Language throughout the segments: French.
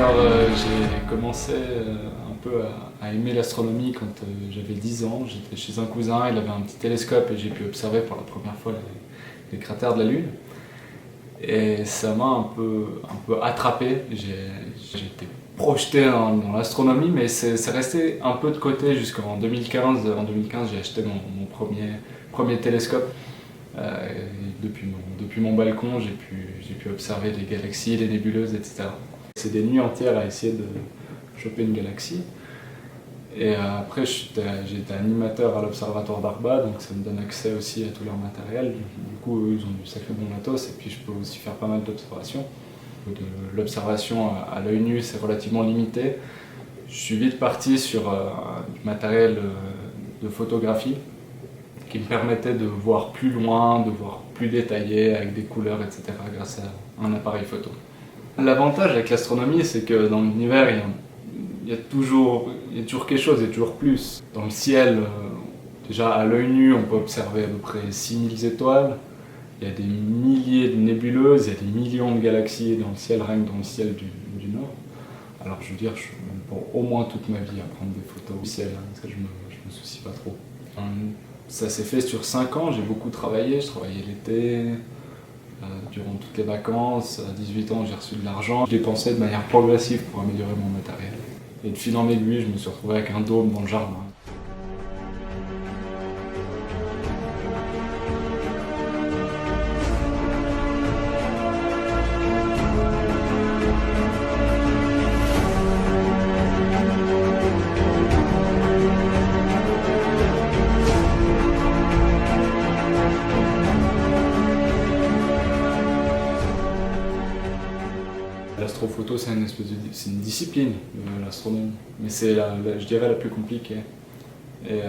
Alors j'ai commencé un peu à aimer l'astronomie quand j'avais 10 ans. J'étais chez un cousin, il avait un petit télescope et j'ai pu observer pour la première fois les cratères de la Lune. Et ça m'a un peu attrapé. J'ai été projeté dans l'astronomie, mais c'est resté un peu de côté jusqu'en 2015. En 2015, j'ai acheté mon premier télescope. Depuis mon balcon, j'ai pu observer les galaxies, les nébuleuses, etc. C'est des nuits entières à essayer de choper une galaxie. Et après, j'ai été animateur à l'Observatoire d'Arba, donc ça me donne accès aussi à tout leur matériel. Du coup, eux, ils ont du sacré bon matos, et puis je peux aussi faire pas mal d'observations. L'observation à l'œil nu, c'est relativement limité. Je suis vite parti sur du matériel de photographie qui me permettait de voir plus loin, de voir plus détaillé, avec des couleurs, etc., grâce à un appareil photo. L'avantage avec l'astronomie, c'est que dans l'univers, il y a toujours quelque chose, il y a toujours plus. Dans le ciel, déjà à l'œil nu, on peut observer à peu près 6000 étoiles. Il y a des milliers de nébuleuses, il y a des millions de galaxies dans le ciel, rien que dans le ciel du Nord. Alors je veux dire, je pour au moins toute ma vie à prendre des photos au ciel, hein, ça je me soucie pas trop. Ça s'est fait sur 5 ans, j'ai beaucoup travaillé, je travaillais l'été, durant toutes les vacances. À 18 ans, j'ai reçu de l'argent. Je dépensais de manière progressive pour améliorer mon matériel. Et de fil en aiguille, je me suis retrouvé avec un dôme dans le jardin. L'astrophoto, c'est c'est une discipline, l'astronomie, mais c'est je dirais la plus compliquée. Et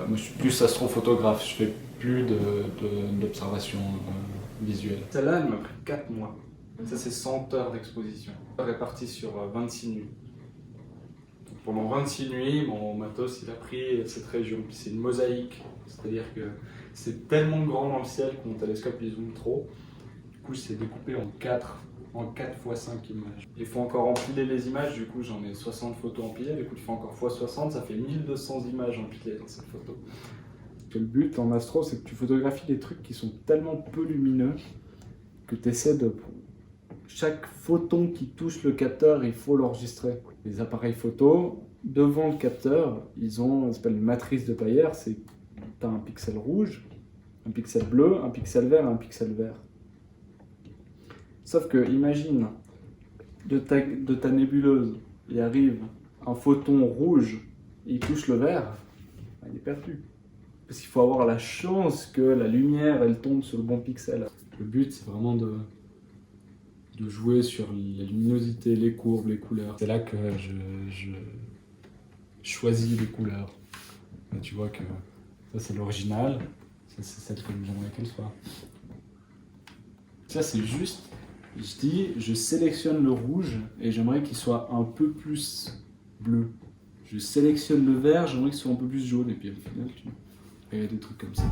moi, je suis plus astrophotographe, je fais plus d'observation visuelle. Celle-là, elle m'a pris 4 mois. Ça, c'est 100 heures d'exposition, réparties sur 26 nuits. Donc, pendant 26 nuits, mon matos, il a pris cette région. Puis c'est une mosaïque, c'est-à-dire que c'est tellement grand dans le ciel que mon télescope il zoome trop. Du coup, c'est découpé en 4 x 5 images. Il faut encore empiler les images, du coup j'en ai 60 photos empilées, du coup il faut encore x 60, ça fait 1200 images empilées dans cette photo. Le but en astro, c'est que tu photographies des trucs qui sont tellement peu lumineux que tu essaies de... Chaque photon qui touche le capteur, il faut l'enregistrer. Les appareils photo, devant le capteur, ils ont, ça s'appelle une matrice de Bayer, c'est tu as un pixel rouge, un pixel bleu, un pixel vert et un pixel vert. Sauf que, imagine, de ta nébuleuse, il arrive un photon rouge, il touche le vert, il est perdu. Parce qu'il faut avoir la chance que la lumière, elle tombe sur le bon pixel. Le but, c'est vraiment de jouer sur la luminosité, les courbes, les couleurs. C'est là que je choisis les couleurs. Là, tu vois que ça, c'est l'original, ça, c'est celle que j'aimerais qu'elle soit. Ça, c'est juste... je sélectionne le rouge et j'aimerais qu'il soit un peu plus bleu. Je sélectionne le vert, j'aimerais qu'il soit un peu plus jaune. Et puis au final, il y a des trucs comme ça.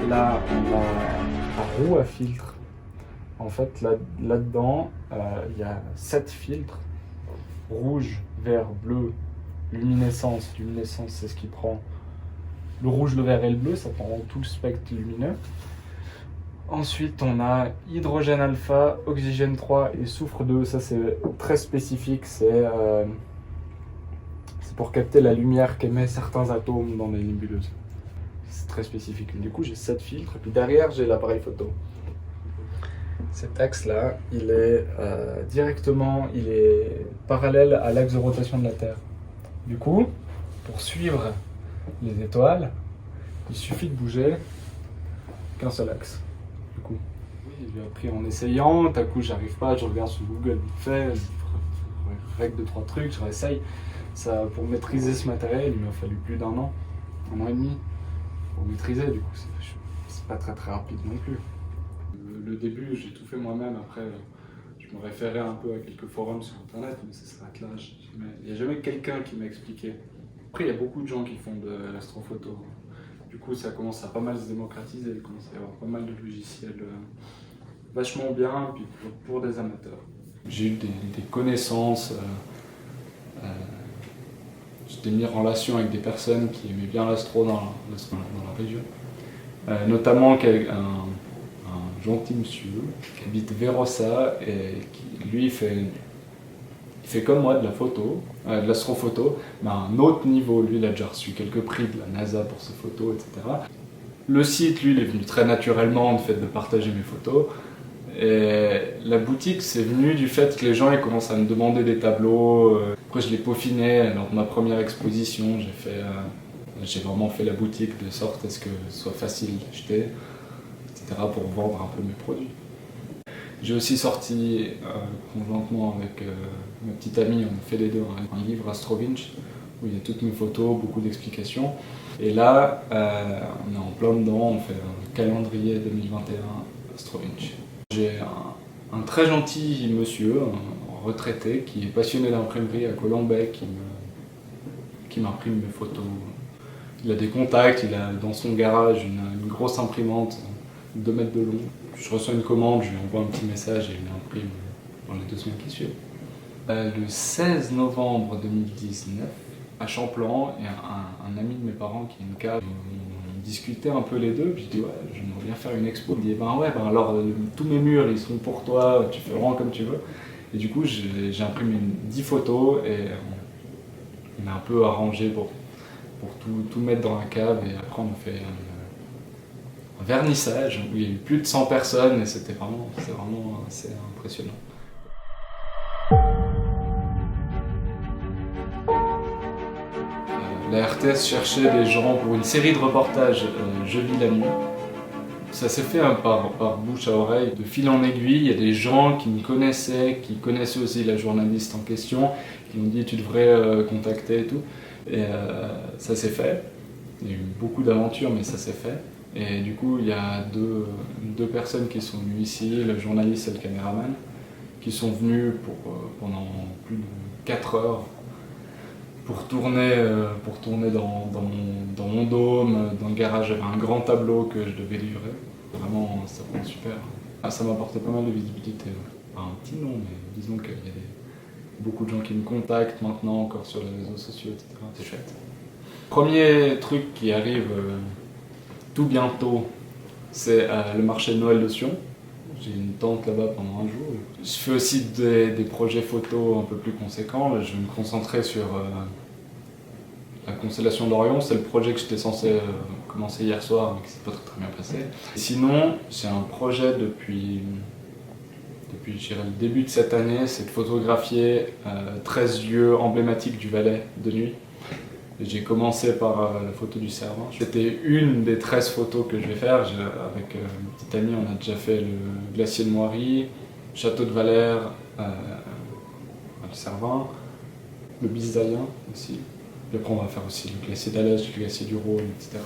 Là, on a la roue à filtre. En fait, là-dedans, il y a 7 filtres. Rouge, vert, bleu, luminescence. Luminescence, c'est ce qui prend le rouge, le vert et le bleu. Ça prend tout le spectre lumineux. Ensuite, on a hydrogène alpha, oxygène 3 et soufre 2. Ça, c'est très spécifique. C'est pour capter la lumière qu'émettent certains atomes dans les nébuleuses. C'est très spécifique. Du coup, j'ai 7 filtres. Et puis derrière, j'ai l'appareil photo. Cet axe-là, il est parallèle à l'axe de rotation de la Terre. Du coup, pour suivre les étoiles, il suffit de bouger qu'un seul axe. Du coup, oui, j'ai appris en essayant. D'un coup, j'arrive pas, je regarde sur Google vite fait, je règle 2-3 trucs, je réessaye. Ça, pour maîtriser ce matériel, il m'a fallu plus d'1 an, 1 an et demi pour maîtriser. Du coup, c'est pas très rapide non plus. le début, j'ai tout fait moi-même. Après, je me référais un peu à quelques forums sur internet, mais ça s'arrête là. Il n'y a jamais quelqu'un qui m'a expliqué. Après, il y a beaucoup de gens qui font de l'astrophoto. Du coup, ça commence à pas mal se démocratiser, il commence à y avoir pas mal de logiciels vachement bien, puis pour des amateurs. J'ai eu des connaissances, j'étais mis en relation avec des personnes qui aimaient bien l'astro dans la région. Notamment un gentil monsieur qui habite Vérossa et qui, lui, il fait comme moi de la photo, de l'astrophoto, mais à un autre niveau. Lui, il a déjà reçu quelques prix de la NASA pour ses photos, etc. Le site, lui, il est venu très naturellement du fait de partager mes photos. Et la boutique, c'est venu du fait que les gens ils commencent à me demander des tableaux. Après, je les peaufinais. Lors de ma première exposition, j'ai vraiment fait la boutique de sorte à ce que ce soit facile d'acheter, etc. pour vendre un peu mes produits. J'ai aussi sorti conjointement avec ma petite amie, on a fait les deux, un livre Astrovinch où il y a toutes mes photos, beaucoup d'explications. Et là, on est en plein dedans, on fait un calendrier 2021 Astrovinch. J'ai un très gentil monsieur, un retraité, qui est passionné d'imprimerie à Colombey, qui m'imprime mes photos. Il a des contacts, il a dans son garage une grosse imprimante, 2 mètres de long. Je reçois une commande, je lui envoie un petit message et il m'imprime dans les 2 semaines qui suivent. Le 16 novembre 2019, à Champlan, il y a un ami de mes parents qui a une cave. On discutait un peu les deux, puis je dis ouais, j'aimerais bien faire une expo. Il me dit alors tous mes murs ils sont pour toi, tu fais vraiment comme tu veux. Et du coup j'ai imprimé 10 photos et on a un peu arrangé pour tout mettre dans la cave, et après on a fait un vernissage où il y a eu plus de 100 personnes et c'est vraiment assez impressionnant. La RTS cherchait des gens pour une série de reportages Je vis la nuit. Ça s'est fait par bouche à oreille, de fil en aiguille. Il y a des gens qui me connaissaient, qui connaissaient aussi la journaliste en question, qui m'ont dit tu devrais contacter et tout. Et ça s'est fait. Il y a eu beaucoup d'aventures, mais ça s'est fait. Et du coup, il y a deux personnes qui sont venues ici, le journaliste et le caméraman, qui sont venus pendant plus de 4 heures pour tourner dans mon dôme. Dans le garage, j'avais un grand tableau que je devais livrer. Vraiment, c'était vraiment super. Ça m'a apporté pas mal de visibilité. Pas un petit nom, mais disons qu'il y a beaucoup de gens qui me contactent maintenant, encore sur les réseaux sociaux, etc. C'est chouette. Premier truc qui arrive tout bientôt, c'est le marché de Noël de Sion. J'ai une tente là-bas pendant un jour. Je fais aussi des projets photos un peu plus conséquents. Là, je vais me concentrer sur la constellation d'Orion. C'est le projet que j'étais censé commencer hier soir, mais qui s'est pas très bien passé. Et sinon, j'ai un projet depuis je dirais, le début de cette année, c'est de photographier 13 lieux emblématiques du Valais de nuit. J'ai commencé par la photo du Cervin. C'était une des 13 photos que je vais faire. Avec une petite amie, on a déjà fait le glacier de Moiry, Château de Valère, le Cervin, le Bisaïen aussi. Et après, on va faire aussi le glacier d'Alès, le glacier du Rhône, etc.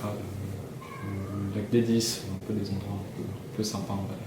Le lac des 10, un peu des endroits un peu sympas en Valais.